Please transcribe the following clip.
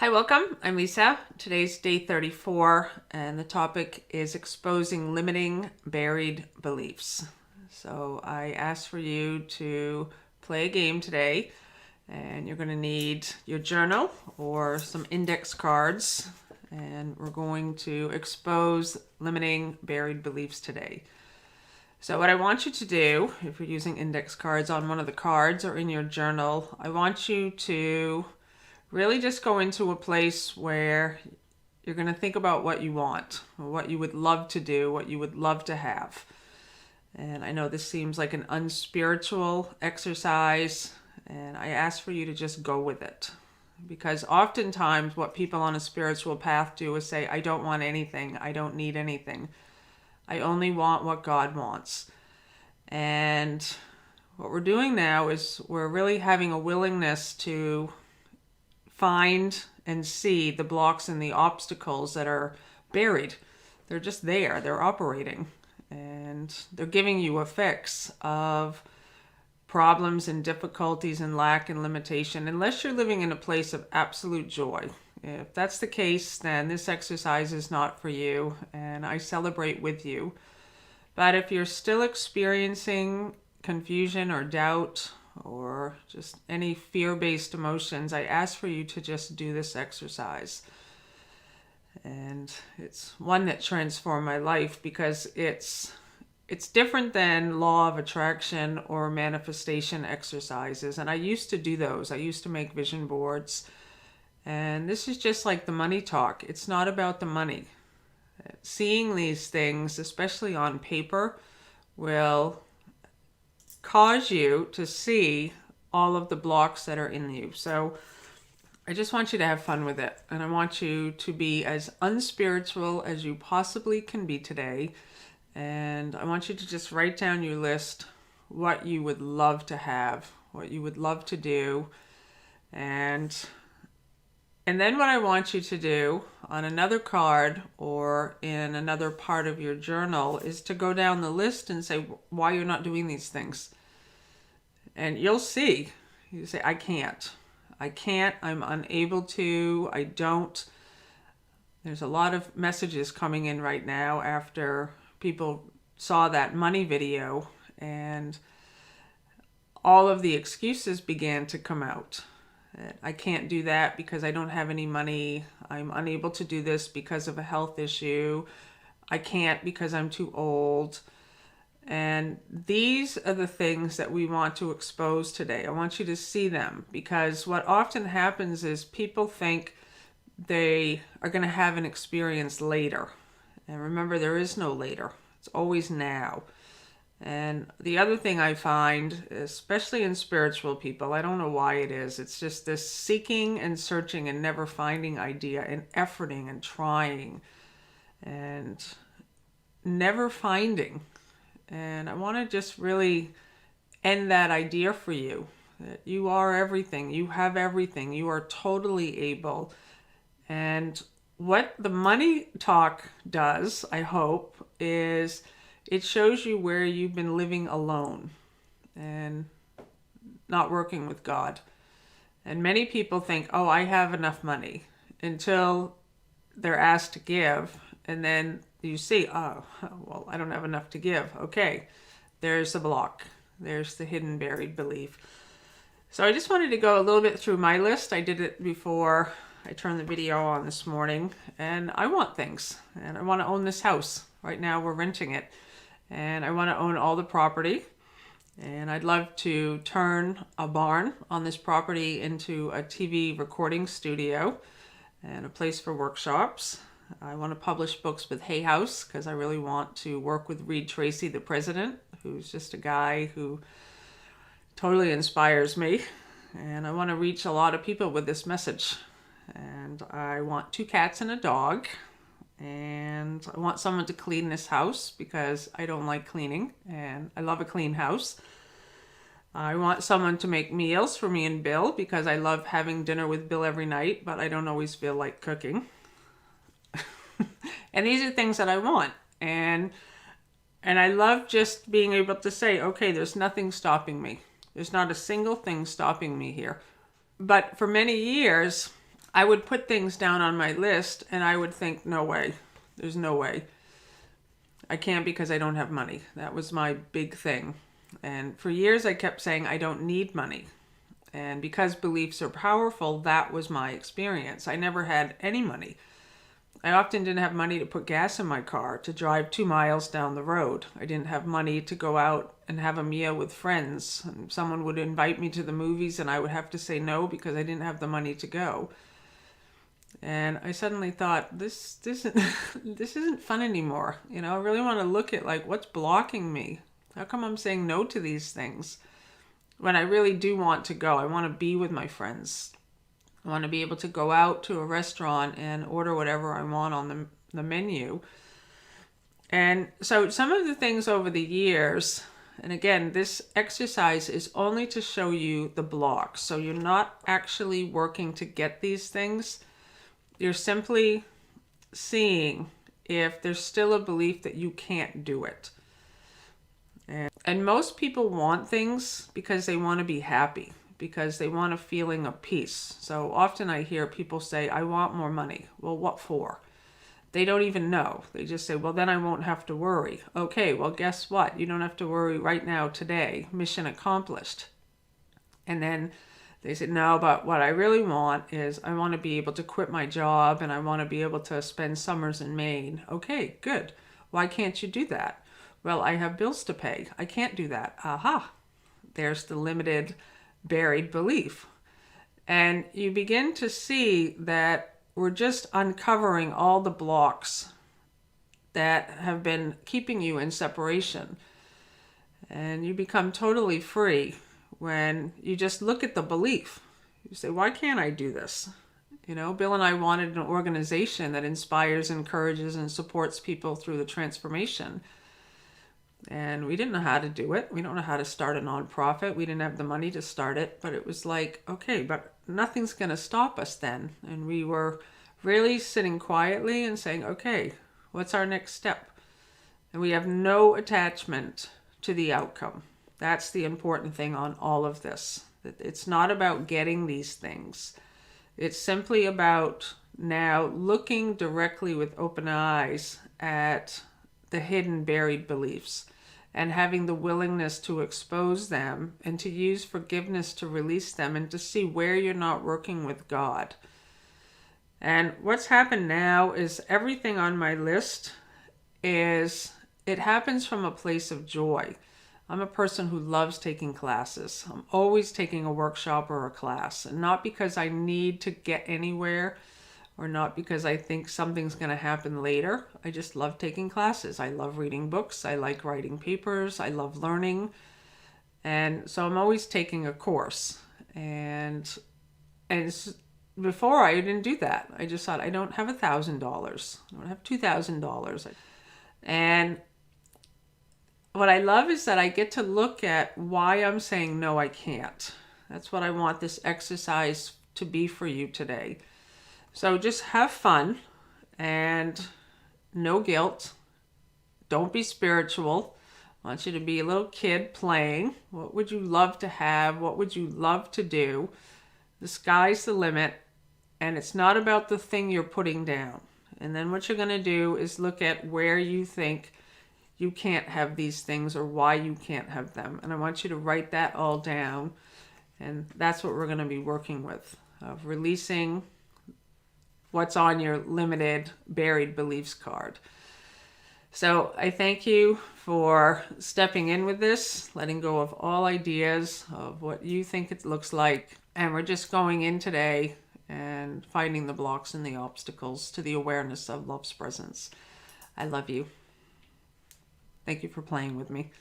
Hi, welcome. I'm Lisa. Today's day 34, and the topic is exposing limiting buried beliefs. So I asked for you to play a game today, and you're going to need your journal or some index cards, and we're going to expose limiting buried beliefs today. So what I want you to do, if you're using index cards on one of the cards or in your journal, I want you to really just go into a place where you're going to think about what you want, or what you would love to do, what you would love to have. And I know this seems like an unspiritual exercise, and I ask for you to just go with it. Because oftentimes what people on a spiritual path do is say, I don't want anything, I don't need anything. I only want what God wants. And what we're doing now is we're really having a willingness to find and see the blocks and the obstacles that are buried. They're just there, they're operating, and they're giving you a fix of problems and difficulties and lack and limitation, unless you're living in a place of absolute joy. If that's the case, then this exercise is not for you, and I celebrate with you. But if you're still experiencing confusion or doubt, or just any fear-based emotions, I ask for you to just do this exercise. And it's one that transformed my life because it's different than law of attraction or manifestation exercises. And I used to do those. I used to make vision boards. And this is just like the money talk. It's not about the money. Seeing these things, especially on paper, will cause you to see all of the blocks that are in you. So I just want you to have fun with it. And I want you to be as unspiritual as you possibly can be today. And I want you to just write down your list, what you would love to have, what you would love to do. And then what I want you to do on another card or in another part of your journal is to go down the list and say why you're not doing these things. And you'll see. You say, I can't, I'm unable to, I don't. There's a lot of messages coming in right now after people saw that money video, and all of the excuses began to come out. I can't do that because I don't have any money. I'm unable to do this because of a health issue. I can't because I'm too old. And these are the things that we want to expose today. I want you to see them, because what often happens is people think they are going to have an experience later. And remember, there is no later. It's always now. And the other thing I find, especially in spiritual people, I don't know why it is, it's just this seeking and searching and never finding idea and efforting and trying and never finding. And I want to just really end that idea for you, that you are everything, you have everything, you are totally able. And what the money talk does, I hope, is it shows you where you've been living alone and not working with God. And many people think, oh, I have enough money, until they're asked to give. And then you see, oh, well, I don't have enough to give. Okay, there's the block. There's the hidden buried belief. So I just wanted to go a little bit through my list. I did it before I turned the video on this morning. And I want things. And I want to own this house. Right now we're renting it. And I want to own all the property. And I'd love to turn a barn on this property into a TV recording studio and a place for workshops. I want to publish books with Hay House because I really want to work with Reed Tracy, the president, who's just a guy who totally inspires me. And I want to reach a lot of people with this message. And I want 2 cats and a dog. And I want someone to clean this house because I don't like cleaning and I love a clean house. I want someone to make meals for me and Bill because I love having dinner with Bill every night, but I don't always feel like cooking. And these are things that I want. And I love just being able to say, okay, there's nothing stopping me. There's not a single thing stopping me here. But for many years, I would put things down on my list and I would think, no way, there's no way. I can't because I don't have money. That was my big thing. And for years I kept saying I don't need money. And because beliefs are powerful, that was my experience. I never had any money. I often didn't have money to put gas in my car, to drive 2 miles down the road. I didn't have money to go out and have a meal with friends. And someone would invite me to the movies and I would have to say no because I didn't have the money to go. And I suddenly thought, this isn't this isn't fun anymore. You know, I really want to look at like what's blocking me. How come I'm saying no to these things when I really do want to go? I want to be with my friends. I want to be able to go out to a restaurant and order whatever I want on the menu. And so some of the things over the years, and again, this exercise is only to show you the blocks. So you're not actually working to get these things. You're simply seeing if there's still a belief that you can't do it. And most people want things because they want to be happy, because they want a feeling of peace. So often I hear people say, I want more money. Well, what for? They don't even know. They just say, well, then I won't have to worry. Okay, well, guess what? You don't have to worry right now, today. Mission accomplished. And then they said, no, but what I really want is I want to be able to quit my job and I want to be able to spend summers in Maine. Okay, good. Why can't you do that? Well, I have bills to pay. I can't do that. Aha. There's the limited buried belief. And you begin to see that we're just uncovering all the blocks that have been keeping you in separation. And you become totally free when you just look at the belief. You say, why can't I do this? You know, Bill and I wanted an organization that inspires, encourages, and supports people through the transformation. And we didn't know how to do it. We don't know how to start a nonprofit. We didn't have the money to start it. But it was like, okay, but nothing's going to stop us then. And we were really sitting quietly and saying, okay, what's our next step? And we have no attachment to the outcome. That's the important thing on all of this. It's not about getting these things. It's simply about now looking directly with open eyes at the hidden buried beliefs and having the willingness to expose them and to use forgiveness to release them and to see where you're not working with God. And what's happened now is everything on my list it happens from a place of joy. I'm a person who loves taking classes. I'm always taking a workshop or a class, and not because I need to get anywhere or not because I think something's going to happen later. I just love taking classes. I love reading books. I like writing papers. I love learning. And so I'm always taking a course. And before I didn't do that. I just thought, I don't have $1,000. I don't have $2,000. And what I love is that I get to look at why I'm saying, no, I can't. That's what I want this exercise to be for you today. So just have fun and no guilt. Don't be spiritual. I want you to be a little kid playing. What would you love to have? What would you love to do? The sky's the limit, and it's not about the thing you're putting down. And then what you're going to do is look at where you think you can't have these things or why you can't have them. And I want you to write that all down. And that's what we're going to be working with, of releasing what's on your limited buried beliefs card. So I thank you for stepping in with this, letting go of all ideas of what you think it looks like. And we're just going in today and finding the blocks and the obstacles to the awareness of love's presence. I love you. Thank you for playing with me.